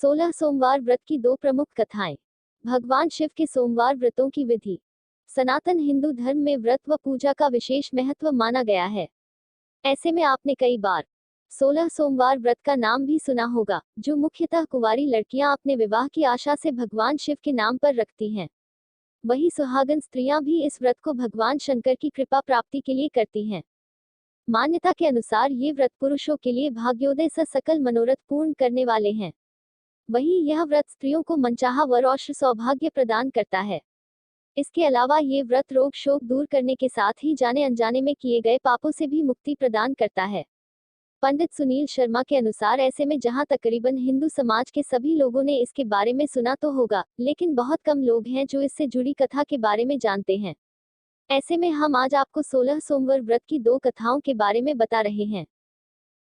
16 सोमवार व्रत की दो प्रमुख कथाएं। भगवान शिव के सोमवार व्रतों की विधि। सनातन हिंदू धर्म में व्रत व पूजा का विशेष महत्व माना गया है। ऐसे में आपने कई बार 16 सोमवार व्रत का नाम भी सुना होगा, जो मुख्यतः कुंवारी लड़कियां अपने विवाह की आशा से भगवान शिव के नाम पर रखती हैं। वही सुहागन स्त्रियां भी इस व्रत को भगवान शंकर की कृपा प्राप्ति के लिए करती हैं। मान्यता के अनुसार ये व्रत पुरुषों के लिए भाग्योदय से सकल मनोरथ पूर्ण करने वाले हैं। वहीं यह व्रत स्त्रियों को मनचाहा वर और सौभाग्य प्रदान करता है। इसके अलावा ये व्रत रोग शोक दूर करने के साथ ही जाने अनजाने में किए गए पापों से भी मुक्ति प्रदान करता है। पंडित सुनील शर्मा के अनुसार ऐसे में जहां तकरीबन हिंदू समाज के सभी लोगों ने इसके बारे में सुना तो होगा, लेकिन बहुत कम लोग हैं जो इससे जुड़ी कथा के बारे में जानते हैं। ऐसे में हम आज आपको 16 सोमवार व्रत की दो कथाओं के बारे में बता रहे हैं।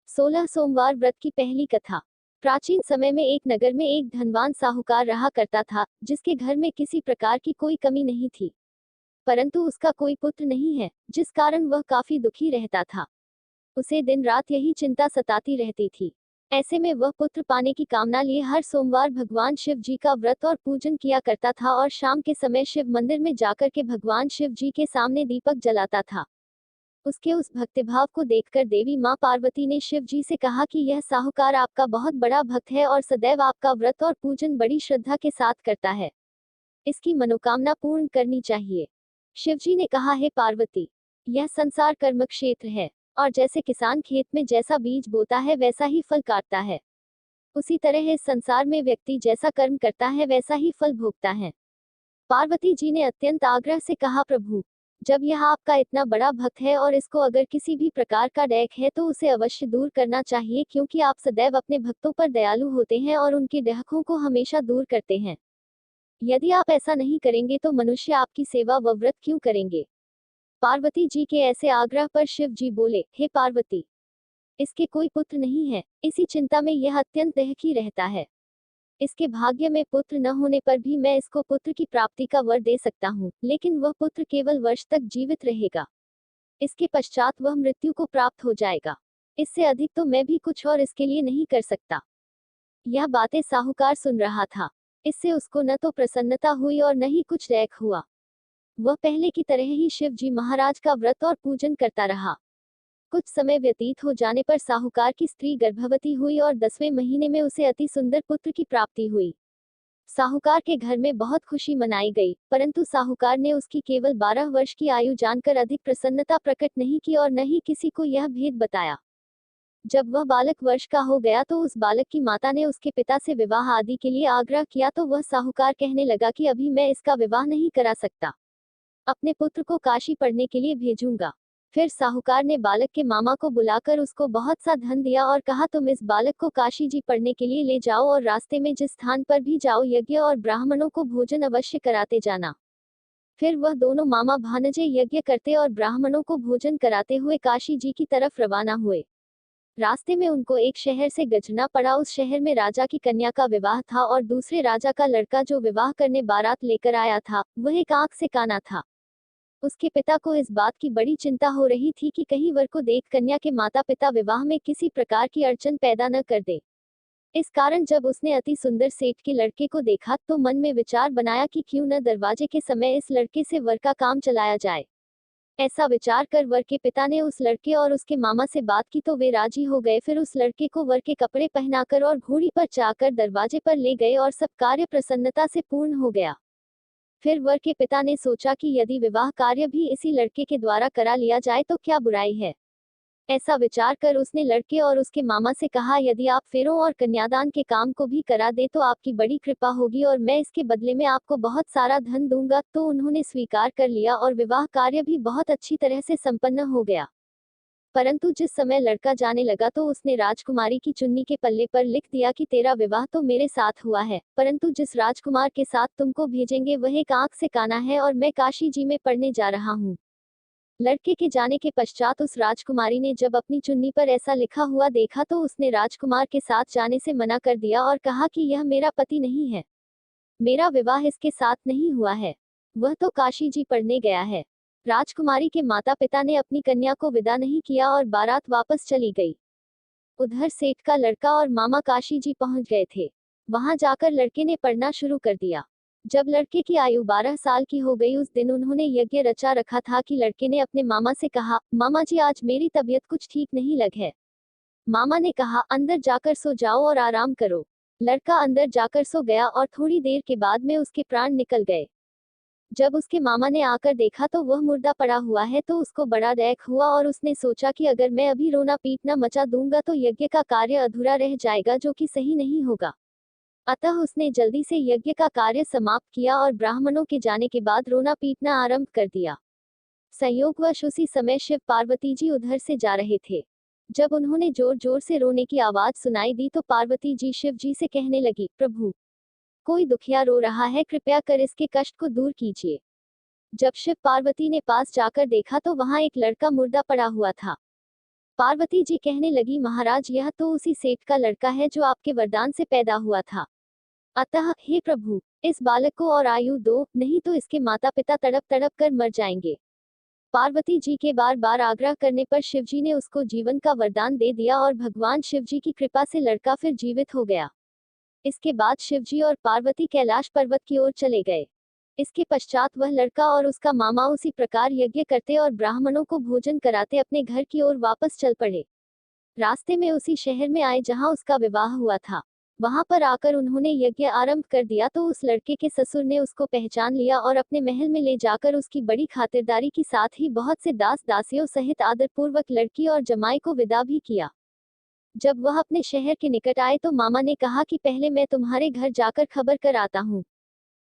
16 सोमवार व्रत की पहली कथा। प्राचीन समय में एक नगर में एक धनवान साहूकार रहा करता था, जिसके घर में किसी प्रकार की कोई कमी नहीं थी, परंतु उसका कोई पुत्र नहीं है, जिस कारण वह काफी दुखी रहता था। उसे दिन रात यही चिंता सताती रहती थी। ऐसे में वह पुत्र पाने की कामना लिए हर सोमवार भगवान शिव जी का व्रत और पूजन किया करता था और शाम के समय शिव मंदिर में जाकर के भगवान शिव जी के सामने दीपक जलाता था। उसके उस भक्तिभाव को देखकर देवी मां पार्वती ने शिव जी से कहा कि यह साहूकार आपका बहुत बड़ा भक्त है और सदैव आपका व्रत और पूजन बड़ी श्रद्धा के साथ करता है। इसकी मनोकामना पूर्ण करनी चाहिए। शिव जी ने कहा, हे पार्वती, यह संसार कर्म क्षेत्र है, और जैसे किसान खेत में जैसा बीज बोता है वैसा ही फल काटता है, उसी तरह इस संसार में व्यक्ति जैसा कर्म करता है वैसा ही फल भोगता है। पार्वती जी ने अत्यंत आग्रह से कहा, प्रभु, जब यह आपका इतना बड़ा भक्त है और इसको अगर किसी भी प्रकार का डैक है तो उसे अवश्य दूर करना चाहिए, क्योंकि आप सदैव अपने भक्तों पर दयालु होते हैं और उनके डहकों को हमेशा दूर करते हैं। यदि आप ऐसा नहीं करेंगे तो मनुष्य आपकी सेवा व व्रत क्यों करेंगे। पार्वती जी के ऐसे आग्रह पर शिव जी बोले, हे पार्वती, इसके कोई पुत्र नहीं है, इसी चिंता में यह अत्यंत दहकी रहता है। इसके भाग्य में पुत्र न होने पर भी मैं इसको पुत्र की प्राप्ति का वर दे सकता हूँ, लेकिन वह पुत्र केवल वर्ष तक जीवित रहेगा। इसके पश्चात वह मृत्यु को प्राप्त हो जाएगा। इससे अधिक तो मैं भी कुछ और इसके लिए नहीं कर सकता। यह बातें साहूकार सुन रहा था। इससे उसको न तो प्रसन्नता हुई और न ही कुछ रैक हुआ। वह पहले की तरह ही शिव जी महाराज का व्रत और पूजन करता रहा। कुछ समय व्यतीत हो जाने पर साहूकार की स्त्री गर्भवती हुई और 10वें महीने में उसे अति सुंदर पुत्र की प्राप्ति हुई। साहूकार के घर में बहुत खुशी मनाई गई, परंतु साहूकार ने उसकी केवल 12 वर्ष की आयु जानकर अधिक प्रसन्नता प्रकट नहीं की और न ही किसी को यह भेद बताया। जब वह बालक वर्ष का हो गया तो उस बालक की माता ने उसके पिता से विवाह आदि के लिए आग्रह किया, तो वह साहूकार कहने लगा कि अभी मैं इसका विवाह नहीं करा सकता, अपने पुत्र को काशी पढ़ने के लिए भेजूंगा। फिर साहूकार ने बालक के मामा को बुलाकर उसको बहुत सा धन दिया और कहा, तुम इस बालक को काशी जी पढ़ने के लिए ले जाओ और रास्ते में जिस स्थान पर भी जाओ यज्ञ और ब्राह्मणों को भोजन अवश्य कराते जाना। फिर वह दोनों मामा भानजे यज्ञ करते और ब्राह्मणों को भोजन कराते हुए काशी जी की तरफ रवाना हुए। रास्ते में उनको एक शहर से गुजरना पड़ा। उस शहर में राजा की कन्या का विवाह था और दूसरे राजा का लड़का जो विवाह करने बारात लेकर आया था, वह एक आंख से काना था। उसके पिता को इस बात की बड़ी चिंता हो रही थी कि कहीं वर को देख कन्या के माता पिता विवाह में किसी प्रकार की अड़चन पैदा न कर दे। इस कारण जब उसने अति सुंदर सेठ के लड़के को देखा तो मन में विचार बनाया कि क्यों न दरवाजे के समय इस लड़के से वर का काम चलाया जाए। ऐसा विचार कर वर के पिता ने उस लड़के और उसके मामा से बात की तो वे राजी हो गए। फिर उस लड़के को वर के कपड़े पहनाकर और घोड़ी पर चढ़ाकर दरवाजे पर ले गए और सब कार्य प्रसन्नता से पूर्ण हो गया। फिर वर के पिता ने सोचा कि यदि विवाह कार्य भी इसी लड़के के द्वारा करा लिया जाए तो क्या बुराई है। ऐसा विचार कर उसने लड़के और उसके मामा से कहा, यदि आप फेरों और कन्यादान के काम को भी करा दे तो आपकी बड़ी कृपा होगी और मैं इसके बदले में आपको बहुत सारा धन दूंगा। तो उन्होंने स्वीकार कर लिया और विवाह कार्य भी बहुत अच्छी तरह से संपन्न हो गया। परंतु जिस समय लड़का जाने लगा तो उसने राजकुमारी की चुन्नी के पल्ले पर लिख दिया कि तेरा विवाह तो मेरे साथ हुआ है, परंतु जिस राजकुमार के साथ तुमको भेजेंगे वह एक आंख से काना है और मैं काशी जी में पढ़ने जा रहा हूँ। लड़के के जाने के पश्चात उस राजकुमारी ने जब अपनी चुन्नी पर ऐसा लिखा हुआ देखा तो उसने राजकुमार के साथ जाने से मना कर दिया और कहा कि यह मेरा पति नहीं है, मेरा विवाह इसके साथ नहीं हुआ है, वह तो काशी जी पढ़ने गया है। राजकुमारी के माता पिता ने अपनी कन्या को विदा नहीं किया और बारात वापस चली गई। उधर सेठ का लड़का और मामा काशी जी पहुंच गए थे। वहां जाकर लड़के ने पढ़ना शुरू कर दिया। जब लड़के की आयु 12 साल की हो गई, उस दिन उन्होंने यज्ञ रचा रखा था कि लड़के ने अपने मामा से कहा, मामा जी आज मेरी तबीयत कुछ ठीक नहीं लग है। मामा ने कहा, अंदर जाकर सो जाओ और आराम करो। लड़का अंदर जाकर सो गया और थोड़ी देर के बाद में उसके प्राण निकल गए। जब उसके मामा ने आकर देखा तो वह मुर्दा पड़ा हुआ है, तो उसको बड़ा दैख हुआ और उसने सोचा कि अगर मैं अभी रोना पीटना मचा दूंगा तो यज्ञ का कार्य अधूरा रह जाएगा, जो कि सही नहीं होगा। अतः उसने जल्दी से यज्ञ का कार्य समाप्त किया और ब्राह्मणों के जाने के बाद रोना पीटना आरंभ कर दिया। संयोगवश उसी समय शिव पार्वती जी उधर से जा रहे थे। जब उन्होंने जोर जोर से रोने की आवाज सुनाई दी तो पार्वती जी शिव जी से कहने लगी, प्रभु, कोई दुखिया रो रहा है, कृपया कर इसके कष्ट को दूर कीजिए। जब शिव पार्वती ने पास जाकर देखा तो वहां एक लड़का मुर्दा पड़ा हुआ था। पार्वती जी कहने लगी, महाराज यह तो उसी सेठ का लड़का है जो आपके वरदान से पैदा हुआ था। अतः हे प्रभु, इस बालक को और आयु दो, नहीं तो इसके माता पिता तड़प तड़प कर मर जाएंगे। पार्वती जी के बार बार आग्रह करने पर शिवजी ने उसको जीवन का वरदान दे दिया और भगवान शिवजी की कृपा से लड़का फिर जीवित हो गया। इसके बाद शिवजी और पार्वती कैलाश पर्वत की ओर चले गए। इसके पश्चात वह लड़का और उसका मामा उसी प्रकार यज्ञ करते और ब्राह्मणों को भोजन कराते अपने घर की ओर वापस चल पड़े। रास्ते में उसी शहर में आए जहां उसका विवाह हुआ था। वहां पर आकर उन्होंने यज्ञ आरंभ कर दिया तो उस लड़के के ससुर ने उसको पहचान लिया और अपने महल में ले जाकर उसकी बड़ी खातिरदारी के साथ ही बहुत से दास दासियों सहित आदरपूर्वक लड़की और जमाई को विदा भी किया। जब वह अपने शहर के निकट आए तो मामा ने कहा कि पहले मैं तुम्हारे घर जाकर खबर कर आता हूँ।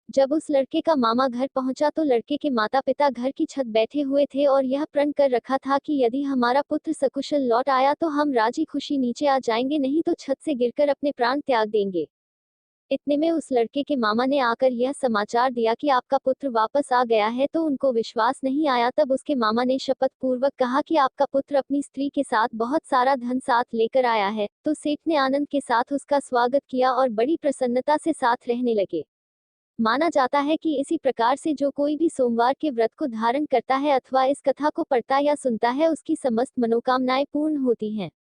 जब उस लड़के का मामा घर पहुंचा तो लड़के के माता पिता घर की छत बैठे हुए थे और यह प्रण कर रखा था कि यदि हमारा पुत्र सकुशल लौट आया तो हम राजी खुशी नीचे आ जाएंगे, नहीं तो छत से गिरकर अपने प्राण त्याग देंगे। इतने में उस लड़के के मामा ने आकर यह समाचार दिया कि आपका पुत्र वापस आ गया है, तो उनको विश्वास नहीं आया। तब उसके मामा ने शपथ पूर्वक कहा कि आपका पुत्र अपनी स्त्री के साथ बहुत सारा धन साथ लेकर आया है। तो सेठ ने आनंद के साथ उसका स्वागत किया और बड़ी प्रसन्नता से साथ रहने लगे। माना जाता है कि इसी प्रकार से जो कोई भी सोमवार के व्रत को धारण करता है अथवा इस कथा को पढ़ता या सुनता है, उसकी समस्त मनोकामनाएं पूर्ण होती हैं।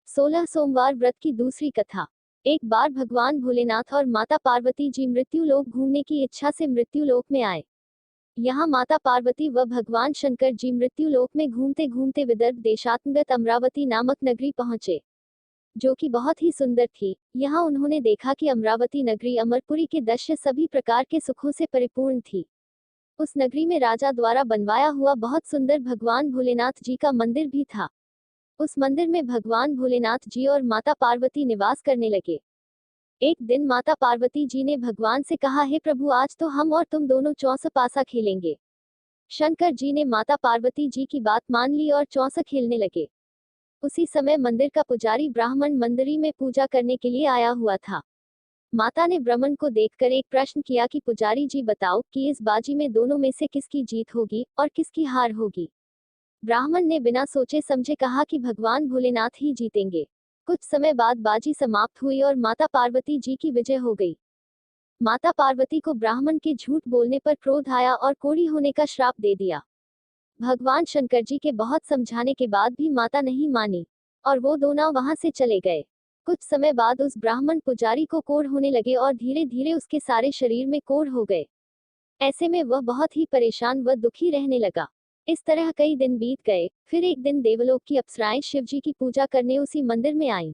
16 सोमवार व्रत की दूसरी कथा। एक बार भगवान भोलेनाथ और माता पार्वती जी मृत्युलोक घूमने की इच्छा से मृत्युलोक में आए। यहाँ माता पार्वती व भगवान शंकर जी मृत्युलोक में घूमते घूमते विदर्भ देशांतर्गत अमरावती नामक नगरी पहुंचे, जो कि बहुत ही सुंदर थी। यहाँ उन्होंने देखा कि अमरावती नगरी अमरपुरी के दृश्य सभी प्रकार के सुखों से परिपूर्ण थी। उस नगरी में राजा द्वारा बनवाया हुआ बहुत सुंदर भगवान भोलेनाथ जी का मंदिर भी था। उस मंदिर में भगवान भोलेनाथ जी और माता पार्वती निवास करने लगे। एक दिन माता पार्वती जी ने भगवान से कहा, हे प्रभु, आज तो हम और तुम दोनों चौसपासा खेलेंगे। शंकर जी ने माता पार्वती जी की बात मान ली और चौसा खेलने लगे। उसी समय मंदिर का पुजारी ब्राह्मण मंदिरी में पूजा करने के लिए आया हुआ था। माता ने ब्राह्मण को देखकर एक प्रश्न किया कि पुजारी जी बताओ कि इस बाजी में दोनों में से किसकी जीत होगी और किसकी हार होगी। ब्राह्मण ने बिना सोचे समझे कहा कि भगवान भोलेनाथ ही जीतेंगे। कुछ समय बाद बाजी समाप्त हुई और माता पार्वती जी की विजय हो गई। माता पार्वती को ब्राह्मण के झूठ बोलने पर क्रोध आया और कोढ़ी होने का श्राप दे दिया। भगवान शंकर जी के बहुत समझाने के बाद भी माता नहीं मानी और वो दोनों वहां से चले गए। कुछ समय बाद उस ब्राह्मण पुजारी को कोढ़ होने लगे और धीरे धीरे उसके सारे शरीर में कोढ़ हो गए। ऐसे में वह बहुत ही परेशान व दुखी रहने लगा। इस तरह कई दिन बीत गए। फिर एक दिन देवलोक की अप्सराएं शिवजी की पूजा करने उसी मंदिर में आईं।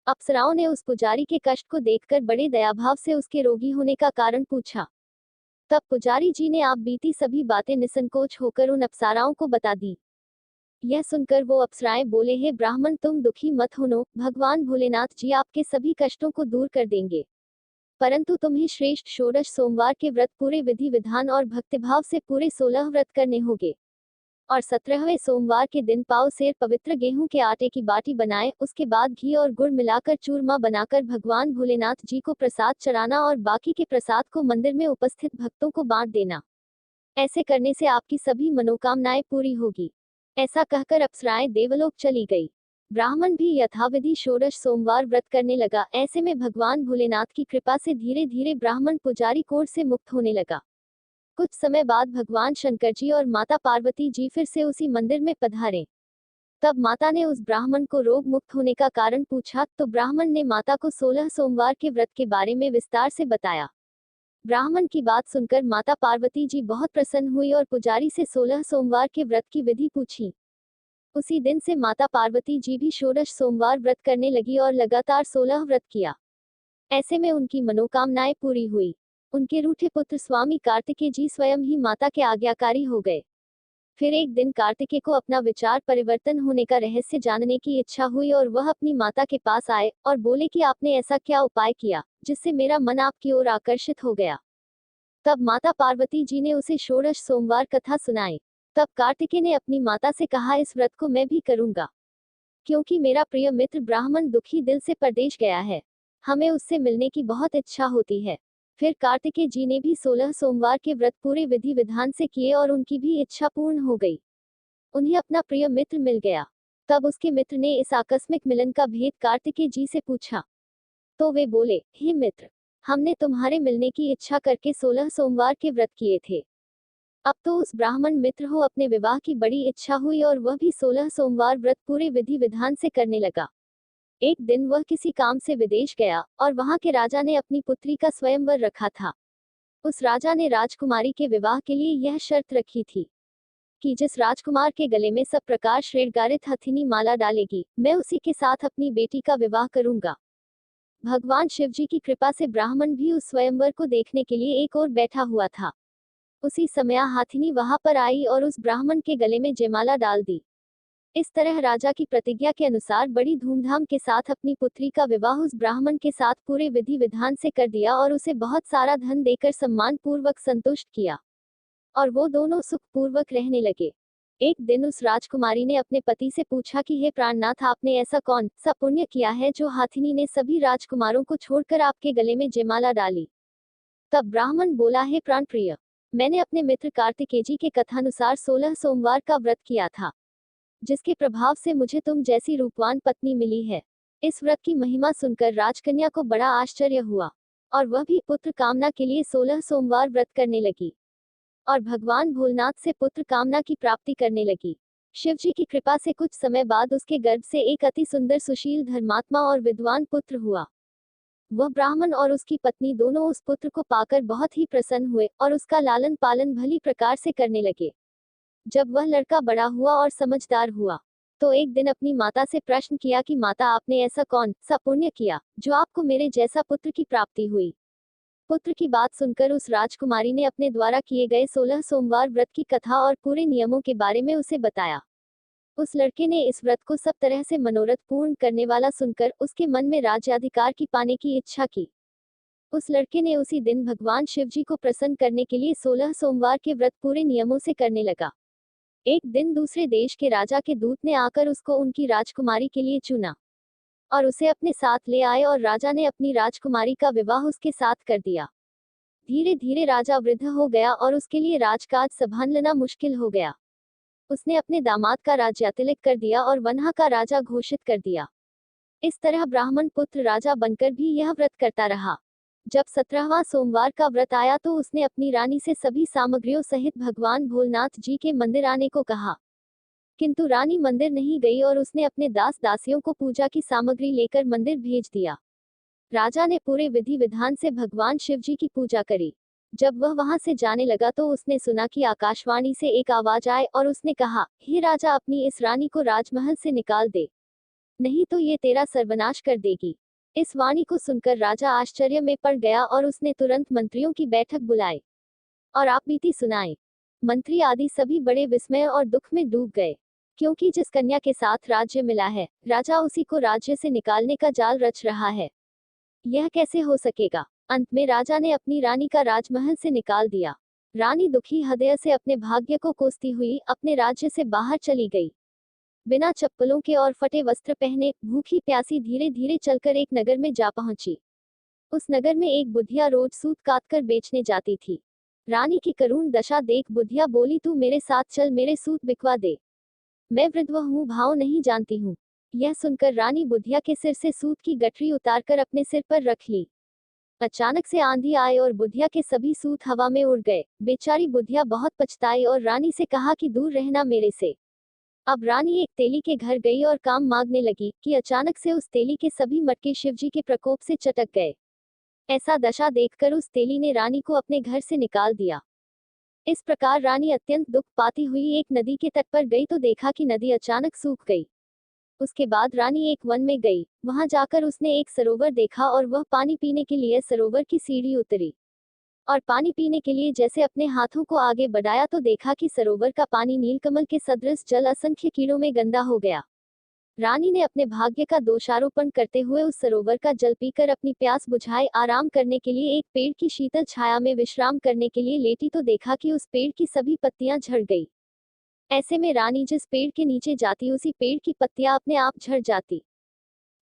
अप्सराओं ने उस पुजारी के कष्ट को देखकर बड़े दयाभाव से उसके रोगी होने का कारण पूछा। तब पुजारी जी ने आप बीती सभी बातें निसंकोच होकर उन अप्सराओं को बता दी। यह सुनकर वो अप्सराएं बोले, हे ब्राह्मण, तुम दुखी मत होनो, भगवान भोलेनाथ जी आपके सभी कष्टों को दूर कर देंगे। परंतु तुम्हें श्रेष्ठ षोडश सोमवार के व्रत पूरे विधि विधान और भक्तिभाव से पूरे 16 व्रत करने होंगे। और 17वें सोमवार के दिन पाव सेर पवित्र गेहूं के आटे की बाटी बनाएं, उसके बाद घी और गुड़ मिलाकर चूरमा बनाकर भगवान भोलेनाथ जी को प्रसाद चढ़ाना और बाकी के प्रसाद को मंदिर में उपस्थित भक्तों को बांट देना। ऐसे करने से आपकी सभी मनोकामनाएं पूरी होगी। ऐसा कहकर अप्सराएं देवलोक चली गई। ब्राह्मण भी यथाविधि षोडश सोमवार व्रत करने लगा। ऐसे में भगवान भोलेनाथ की कृपा से धीरे धीरे ब्राह्मण पुजारी कोढ़ से मुक्त होने लगा। कुछ समय बाद भगवान शंकर जी और माता पार्वती जी फिर से उसी मंदिर में पधारे। तब माता ने उस ब्राह्मण को रोग मुक्त होने का कारण पूछा तो ब्राह्मण ने माता को 16 सोमवार के व्रत के बारे में विस्तार से बताया। ब्राह्मण की बात सुनकर माता पार्वती जी बहुत प्रसन्न हुई और पुजारी से 16 सोमवार के व्रत की विधि पूछी। उसी दिन से माता पार्वती जी भी षोडश सोमवार व्रत करने लगी और लगातार 16 व्रत किया। ऐसे में उनकी मनोकामनाएं पूरी हुई। उनके रूठे पुत्र स्वामी कार्तिकेय जी स्वयं ही माता के आज्ञाकारी हो गए। फिर एक दिन कार्तिकेय को अपना विचार परिवर्तन होने का रहस्य जानने की इच्छा हुई और वह अपनी माता के पास आए और बोले कि आपने ऐसा क्या उपाय किया जिससे मेरा मन आपकी ओर आकर्षित हो गया। तब माता पार्वती जी ने उसे षोडश सोमवार कथा सुनाई। तब कार्तिकेय ने अपनी माता से कहा, इस व्रत को मैं भी करूंगा, क्योंकि मेरा प्रिय मित्र ब्राह्मण दुखी दिल से परदेश गया है। हमें उससे मिलने की बहुत इच्छा होती है। फिर कार्तिकेय जी ने भी 16 सोमवार के व्रत पूरे विधि विधान से किए और उनकी भी इच्छा पूर्ण हो गई। उन्हें अपना प्रिय मित्र मिल गया। तब उसके मित्र ने इस आकस्मिक मिलन का भेद कार्तिकेय जी से पूछा, तो वे बोले, हे मित्र, हमने तुम्हारे मिलने की इच्छा करके 16 सोमवार के व्रत किए थे। अब तो उस ब्राह्मण मित्र हो अपने विवाह की बड़ी इच्छा हुई और वह भी 16 सोमवार व्रत पूरे विधि विधान से करने लगा। एक दिन वह किसी काम से विदेश गया और वहां के राजा ने अपनी पुत्री का स्वयंवर रखा था। उस राजा ने राजकुमारी के विवाह के लिए यह शर्त रखी थी कि जिस राजकुमार के गले में सब प्रकार श्रृंगारित हथिनी माला डालेगी, मैं उसी के साथ अपनी बेटी का विवाह करूंगा। भगवान शिव जी की कृपा से ब्राह्मण भी उस स्वयंवर को देखने के लिए एक ओर बैठा हुआ था। उसी समय हाथिनी वहां पर आई और उस ब्राह्मण के गले में जयमाला डाल दी। इस तरह राजा की प्रतिज्ञा के अनुसार बड़ी धूमधाम के साथ अपनी पुत्री का विवाह उस ब्राह्मण के साथ पूरे विधि विधान से कर दिया और उसे बहुत सारा धन देकर सम्मान पूर्वक संतुष्ट किया और वो दोनों सुख पूर्वक रहने लगे। एक दिन उस राजकुमारी ने अपने पति से पूछा कि हे प्राणनाथ, आपने ऐसा कौन सा पुण्य किया है जो हाथिनी ने सभी राजकुमारों को छोड़कर आपके गले में जयमाला डाली। तब ब्राह्मण बोला, हे प्राण प्रिय, मैंने अपने मित्र कार्तिकेय जी के कथानुसार 16 सोमवार का व्रत किया था, जिसके प्रभाव से मुझे तुम जैसी रूपवान पत्नी मिली है। इस व्रत की महिमा सुनकर राजकन्या को बड़ा आश्चर्य हुआ और वह भी पुत्र कामना के लिए 16 सोमवार व्रत करने लगी और भगवान भोलेनाथ से पुत्र कामना की प्राप्ति करने लगी। शिव जी की कृपा से कुछ समय बाद उसके गर्भ से एक अति सुंदर सुशील धर्मात्मा और विद्वान पुत्र हुआ। वह ब्राह्मण और उसकी पत्नी दोनों उस पुत्र को पाकर बहुत ही प्रसन्न हुए और उसका लालन पालन भली प्रकार से करने लगे। जब वह लड़का बड़ा हुआ और समझदार हुआ तो एक दिन अपनी माता से प्रश्न किया कि माता, आपने ऐसा कौन सा पुण्य किया जो आपको मेरे जैसा पुत्र की प्राप्ति हुई। पुत्र की बात सुनकर उस राजकुमारी ने अपने द्वारा किए गए 16 सोमवार व्रत की कथा और पूरे नियमों के बारे में उसे बताया। उस लड़के ने इस व्रत को सब तरह से मनोरथ पूर्ण करने वाला सुनकर उसके मन में राज्याधिकार की पाने की इच्छा की। उस लड़के ने उसी दिन भगवान शिव जी को प्रसन्न करने के लिए 16 सोमवार के व्रत पूरे नियमों से करने लगा। एक दिन दूसरे देश के राजा के दूत ने आकर उसको उनकी राजकुमारी के लिए चुना और उसे अपने साथ ले आए और राजा ने अपनी राजकुमारी का विवाह उसके साथ कर दिया। धीरे धीरे राजा वृद्ध हो गया और उसके लिए राजकाज संभालना मुश्किल हो गया। उसने अपने दामाद का राज्यातिलक कर दिया और वन्हा का राजा घोषित कर दिया। इस तरह ब्राह्मण पुत्र राजा बनकर भी यह व्रत करता रहा। जब 17वां सोमवार का व्रत आया तो उसने अपनी रानी से सभी सामग्रियों सहित भगवान भोलेनाथ जी के मंदिर आने को कहा, किंतु रानी मंदिर नहीं गई और उसने अपने दास दासियों को पूजा की सामग्री लेकर मंदिर भेज दिया। राजा ने पूरे विधि विधान से भगवान शिव जी की पूजा करी। जब वह वहां से जाने लगा तो उसने सुना कि आकाशवाणी से एक आवाज आए और उसने कहा, हे राजा, अपनी इस रानी को राजमहल से निकाल दे, नहीं तो ये तेरा सर्वनाश कर देगी। इस वाणी को सुनकर राजा आश्चर्य में पड़ गया और उसने तुरंत मंत्रियों की बैठक बुलाई और आप बीती सुनाई। मंत्री आदि सभी बड़े विस्मय और दुख में डूब गए, क्योंकि जिस कन्या के साथ राज्य मिला है, राजा उसी को राज्य से निकालने का जाल रच रहा है। यह कैसे हो सकेगा। अंत में राजा ने अपनी रानी का राजमहल से निकाल दिया। रानी दुखी हृदय से अपने भाग्य को कोसती हुई अपने राज्य से बाहर चली गई। बिना चप्पलों के और फटे वस्त्र पहने भूखी प्यासी धीरे धीरे चलकर एक नगर में जा पहुंची। उस नगर में एक बुधिया रोज सूत काटकर बेचने जाती थी। रानी की करुण दशा देख बुधिया बोली, तू मेरे साथ चल, मेरे सूत बिकवा दे, मैं वृद्ध हूँ, भाव नहीं जानती हूँ। यह सुनकर रानी बुधिया के सिर से सूत की गठरी उतारकर अपने सिर पर रख ली। अचानक से आंधी आए और बुधिया के सभी सूत हवा में उड़ गए। बेचारी बुधिया बहुत पछताई और रानी से कहा कि दूर रहना मेरे से, अब रानी एक तेली के घर गई और काम मांगने लगी कि अचानक से उस तेली के सभी मटके शिवजी के प्रकोप से चटक गए। ऐसा दशा देखकर उस तेली ने रानी को अपने घर से निकाल दिया। इस प्रकार रानी अत्यंत दुख पाती हुई एक नदी के तट पर गई तो देखा कि नदी अचानक सूख गई। उसके बाद रानी एक वन में गई। वहां जाकर उसने एक सरोवर देखा और वह पानी पीने के लिए सरोवर की सीढ़ी उतरी और पानी पीने के लिए जैसे अपने हाथों को आगे बढ़ाया तो देखा कि सरोवर का पानी नीलकमल के सदृश जल असंख्य कीड़ों में गंदा हो गया। रानी ने अपने भाग्य का दोषारोपण करते हुए उस सरोवर का जल पीकर अपनी प्यास बुझाए आराम करने के लिए एक पेड़ की शीतल छाया में विश्राम करने के लिए लेटी तो देखा कि उस पेड़ की सभी पत्तियां झड़ गई। ऐसे में रानी जिस पेड़ के नीचे जाती उसी पेड़ की पत्तियां अपने आप झड़ जाती।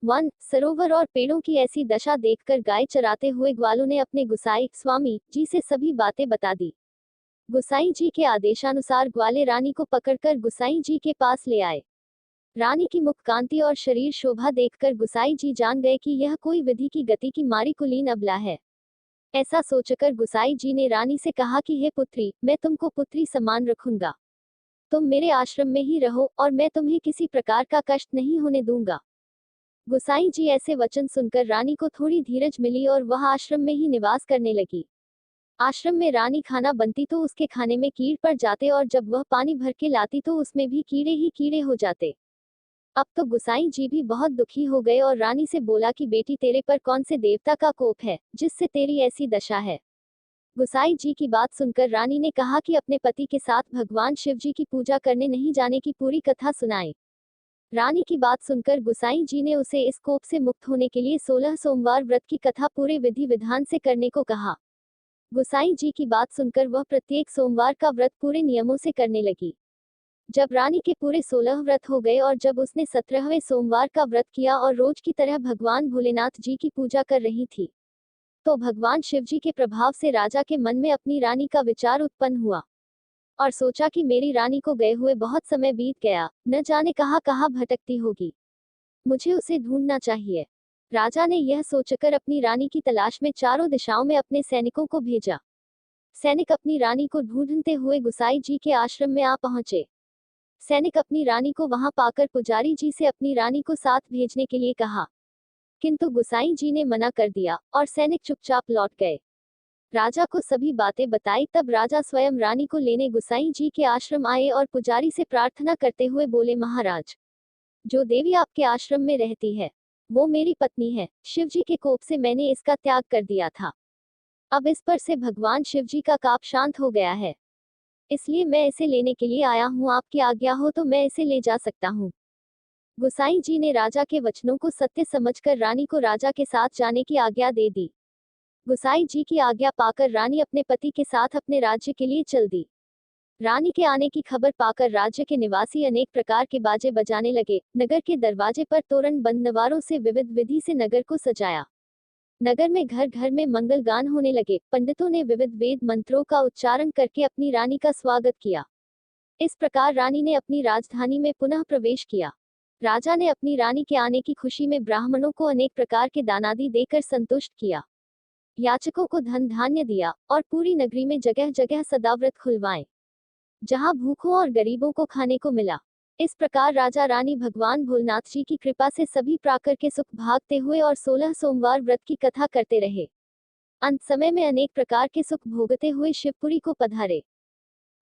वन, सरोवर और पेड़ों की ऐसी दशा देखकर गाय चराते हुए ग्वालों ने अपने गुसाई स्वामी जी से सभी बातें बता दी। गुसाई जी के आदेशानुसार ग्वाले रानी को पकड़कर गुसाई जी के पास ले आए। रानी की मुख कांति और शरीर शोभा देखकर गुसाई जी जान गए कि यह कोई विधि की गति की मारी कुलीन अबला है। ऐसा सोचकर गुसाई जी ने रानी से कहा कि हे पुत्री, मैं तुमको पुत्री समान रखूंगा। तुम मेरे आश्रम में ही रहो और मैं तुम्हें किसी प्रकार का कष्ट नहीं होने दूंगा। गुसाई जी ऐसे वचन सुनकर रानी को थोड़ी धीरज मिली और वह आश्रम में ही निवास करने लगी। आश्रम में रानी खाना बनती तो उसके खाने में कीड़ पड़ जाते और जब वह पानी भर के लाती तो उसमें भी कीड़े ही कीड़े हो जाते। अब तो गुसाई जी भी बहुत दुखी हो गए और रानी से बोला कि बेटी, तेरे पर कौन से देवता का कोप है जिससे तेरी ऐसी दशा है। गुसाई जी की बात सुनकर रानी ने कहा कि अपने पति के साथ भगवान शिव जी की पूजा करने नहीं जाने की पूरी कथा सुनाए। रानी की बात सुनकर गुसाई जी ने उसे इस कोप से मुक्त होने के लिए 16 सोमवार व्रत की कथा पूरे विधि विधान से करने को कहा। गुसाई जी की बात सुनकर वह प्रत्येक सोमवार का व्रत पूरे नियमों से करने लगी। जब रानी के पूरे 16 व्रत हो गए और जब उसने 17वें सोमवार का व्रत किया और रोज की तरह भगवान भोलेनाथ जी की पूजा कर रही थी, तो भगवान शिव जी के प्रभाव से राजा के मन में अपनी रानी का विचार उत्पन्न हुआ और सोचा कि मेरी रानी को गए हुए बहुत समय बीत गया, न जाने कहाँ कहाँ भटकती होगी, मुझे उसे ढूंढना चाहिए। राजा ने यह सोचकर अपनी रानी की तलाश में चारों दिशाओं में अपने सैनिकों को भेजा। सैनिक अपनी रानी को ढूंढते हुए गुसाई जी के आश्रम में आ पहुंचे। सैनिक अपनी रानी को वहां पाकर पुजारी जी से अपनी रानी को साथ भेजने के लिए कहा, किंतु गुसाई जी ने मना कर दिया और सैनिक चुपचाप लौट गए। राजा को सभी बातें बताई तब राजा स्वयं रानी को लेने गुसाई जी के आश्रम आए और पुजारी से प्रार्थना करते हुए बोले, महाराज, जो देवी आपके आश्रम में रहती है वो मेरी पत्नी है। शिव जी के कोप से मैंने इसका त्याग कर दिया था। अब इस पर से भगवान शिव जी का काप शांत हो गया है, इसलिए मैं इसे लेने के लिए आया हूँ। आपकी आज्ञा हो तो मैं इसे ले जा सकता हूँ। गुसाई जी ने राजा के वचनों को सत्य समझकर रानी को राजा के साथ जाने की आज्ञा दे दी। गुसाई जी की आज्ञा पाकर रानी अपने पति के साथ अपने राज्य के लिए चल दी। रानी के आने की खबर पाकर राज्य के निवासी अनेक प्रकार के बाजे बजाने लगे। नगर के दरवाजे पर तोरण बंद नवारों से विविध विधि से नगर को सजाया। नगर में घर घर में मंगल गान होने लगे। पंडितों ने विविध वेद मंत्रों का उच्चारण करके अपनी रानी का स्वागत किया। इस प्रकार रानी ने अपनी राजधानी में पुनः प्रवेश किया। राजा ने अपनी रानी के आने की खुशी में ब्राह्मणों को अनेक प्रकार के दानादि देकर संतुष्ट किया। याचकों को धन धान्य दिया और पूरी नगरी में जगह जगह सदाव्रत खुलवाए, जहां भूखों और गरीबों को खाने को मिला। इस प्रकार राजा रानी भगवान भोलेनाथ जी की कृपा से सभी प्राकर के सुख भागते हुए और 16 सोमवार व्रत की कथा करते रहे। अंत समय में अनेक प्रकार के सुख भोगते हुए शिवपुरी को पधारे।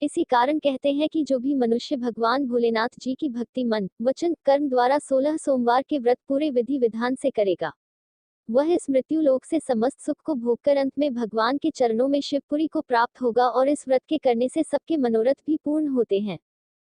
इसी कारण कहते हैं कि जो भी मनुष्य भगवान भोलेनाथ जी की भक्ति मन, वचन, कर्म द्वारा 16 सोमवार के व्रत पूरे विधि विधान से करेगा, वह इस मृत्यु लोक से समस्त सुख को भोगकर अंत में भगवान के चरणों में शिवपुरी को प्राप्त होगा और इस व्रत के करने से सबके मनोरथ भी पूर्ण होते हैं।